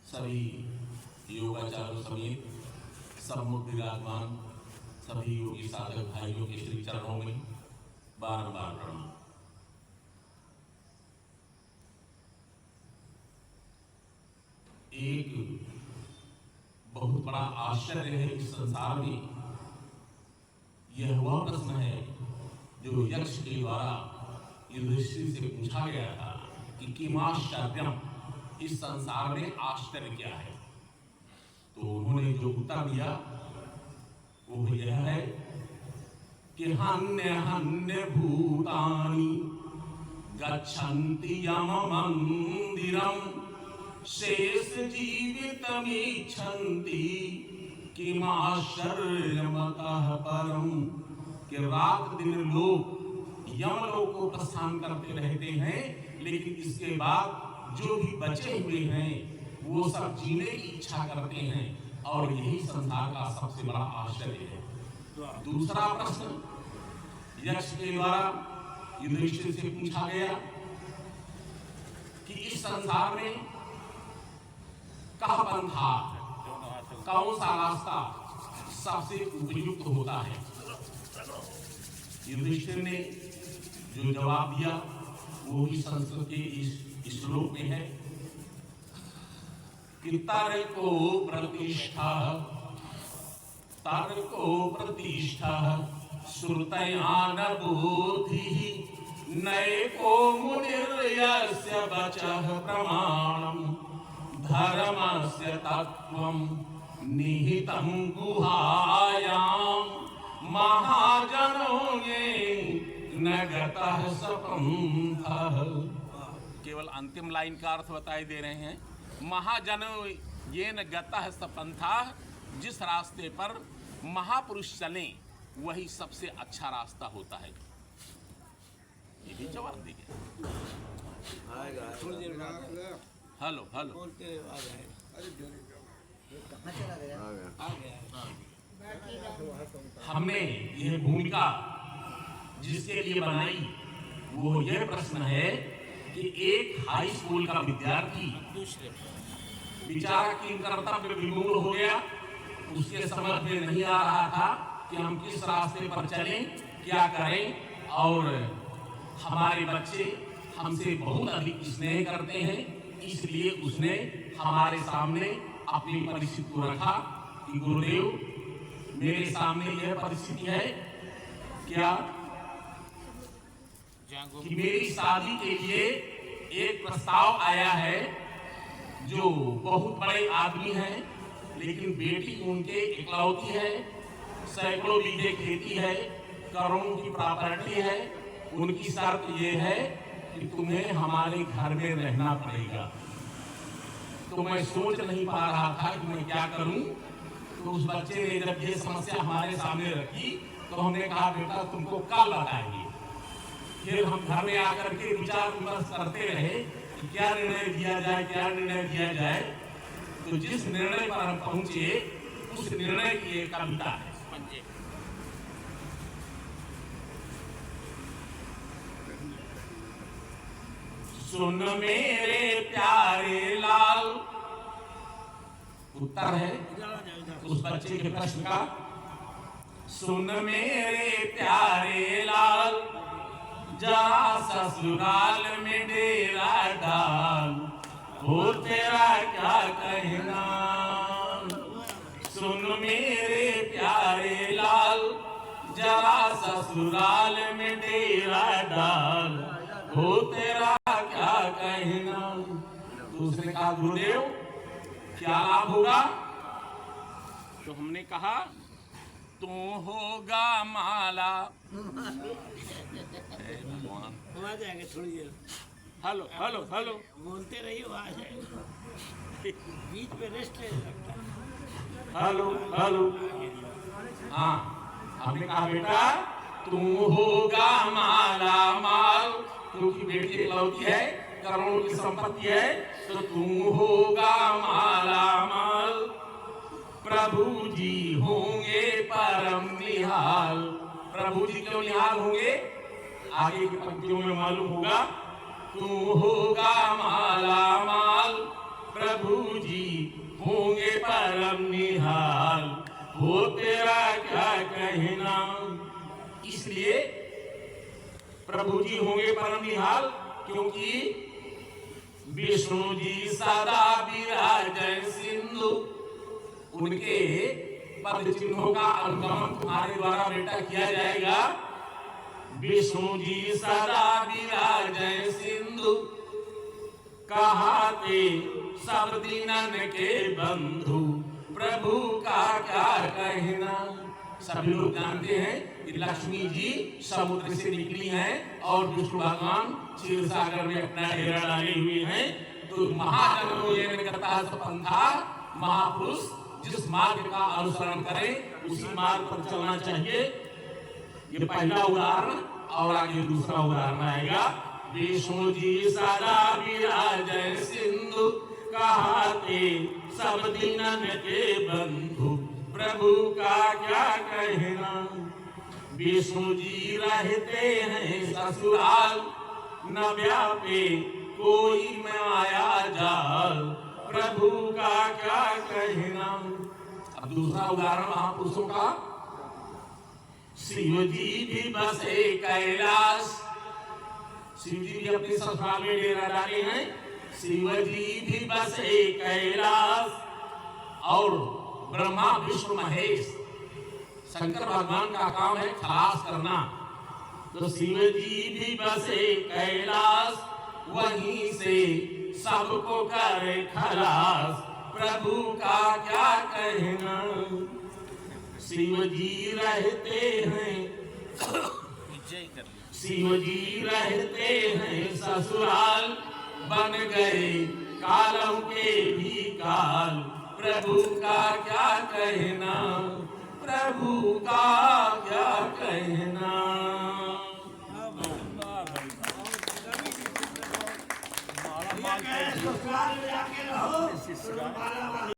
सभी योगाचार्यों समेत सम्मुख विराजमान सभी योगी साधक भाइयों के श्री चरणों में बारंबार प्रणाम। एक बहुत बड़ा आश्चर्य है इस संसार में, यह वह प्रश्न है जो यक्ष के द्वारा युधिष्ठिर से पूछा गया था कि किमाश्चर्यम्, इस संसार में आश्चर्य क्या है। तो उन्होंने जो उत्तर दिया वो यह है कि हन्य हन्य भूतानि गच्छन्ति यम मंदिरम शेष जीवितमीच्छन्ति किमाश्चर्यमतः परम। कि रात दिन लोग यमलोक को प्रस्थान करते रहते हैं, लेकिन इसके बाद जो भी बचे हुए हैं वो सब जीने की इच्छा करते हैं, और यही संसार का सबसे बड़ा आश्चर्य है। दूसरा प्रश्न यक्ष के द्वारा युधिष्ठिर से पूछा गया कि इस संसार में कह पंथा, कौन सा रास्ता सबसे उपयुक्त होता है। युधिष्ठिर ने जो जवाब दिया वो ही संस्कृत के इस श्लोक में है कि तर्को प्रतिष्ठा श्रुतयान बुद्धिः नैको मुनिर्यस्य वचः प्रमाणम् धर्मस्य तत्त्वं निहितं गुहायां महाजनों न गतः सपन्थः। केवल अंतिम लाइन का अर्थ बताई दे रहे हैं, महाजनों ये न गतः सपन्थः, जिस रास्ते पर महापुरुष चले वही सबसे अच्छा रास्ता होता है। ये भी जवाब दी गया। हेलो हेलो हमने ये भूमिका जिसके लिए बनाई वो ये प्रश्न है कि एक हाई स्कूल का विद्यार्थी बेचारा किन कर्तव्य विमूढ़ हो गया, उसके समझ में नहीं आ रहा था कि हम किस रास्ते पर चलें, क्या करें। और हमारे बच्चे हमसे बहुत अधिक स्नेह करते हैं, इसलिए उसने हमारे सामने अपनी परिस्थिति को रखा कि गुरुदेव मेरे सामने यह परिस्थिति है क्या कि मेरी शादी के लिए एक प्रस्ताव आया है, जो बहुत बड़े आदमी हैं, लेकिन बेटी उनके इकलौती है, सैकड़ों बीघे खेती है, करोड़ों की प्रॉपर्टी है। उनकी शर्त ये है कि तुम्हें हमारे घर में रहना पड़ेगा। तो मैं सोच नहीं पा रहा था कि मैं क्या करूं। तो उस बच्चे ने जब ये समस्या हमारे सामने रखी तो हमने कहा बेटा तुमको कल बताएंगे। फिर हम घर में आकर के विचार विमर्श करते रहे कि क्या निर्णय दिया जाए, क्या निर्णय दिया जाए। तो जिस निर्णय पर हम पहुंचे उस निर्णय की एक कविता है। सुन मेरे प्यारे लाल, उत्तर है उस बच्चे के प्रश्न का। सुन मेरे प्यारे लाल, जरा ससुराल में डेरा डाल, हो तेरा क्या कहना। सुन मेरे प्यारे लाल, जरा ससुराल में डेरा डाल, हो तेरा क्या कहना। तो उसने कहा गुरुदेव क्या लाभ होगा। तो हमने कहा तू होगा माला। भगवान आ जाएंगे थोड़ी देर। हेलो हेलो हेलो बोलते रहिए, आ जाएंगे, बीच में रेस्ट ले सकता है। Hello hello. हाँ हमने कहा बेटा तू होगा माला माल, क्योंकि बेटी इकलौती है, करोड़ों की संपत्ति है, तो तू होगा माला माल। प्रभु जी होंगे परम निहाल। प्रभु जी क्यों निहाल होंगे, आगे की पंक्तियों में मालूम होगा। तू होगा माला माल, प्रभु जी होंगे परम निहाल, हो तेरा क्या कहना। इसलिए प्रभु जी होंगे परम निहाल, क्योंकि विष्णु जी सदा विराजय सिंधु, उनके पद चिन्हों का अनुगमन तुम्हारे द्वारा बेटा किया जाएगा। विष्णु जी सदा विराजय सिंधु, कहाते सब दीनन के बंधु, प्रभु का क्या कहना। सभी लोग जानते हैं कि लक्ष्मी जी समुद्र से निकली हैं और विष्णु भगवान क्षीर सागर में अपना डेरा डाले हुए हैं। तो महाजन पंथा, महापुरुष जिस मार्ग का अनुसरण करें उसी मार्ग पर चलना चाहिए। ये पहला उदाहरण, और आगे दूसरा उदाहरण आएगा। विष्णु जी सदा विराजय सिंधु, कहाते सब दीनन के बंधु, प्रभु का क्या कहना। विष्णु जी रहते हैं ससुराल, न व्यापे कोई माया जाल, प्रभु का क्या कहना। अब दूसरा उदाहरण महापुरुषों का। शिव जी भी बसे कैलाश, शिव जी भी अपने ससुराल में डेरा डाले हैं। शिव जी भी बसे कैलाश, और ब्रह्मा विष्णु महेश, शंकर भगवान का काम है खलास करना। तो शिव जी भी बसे कैलाश, वहीं से सबको करे खलास, प्रभु का क्या कहना। शिव जी रहते हैं शिव जी रहते हैं ससुराल, बन गए कालों के भी काल, प्रभु का क्या कहना। प्रभु का क्या कहना। ससुराल में जाके रहो।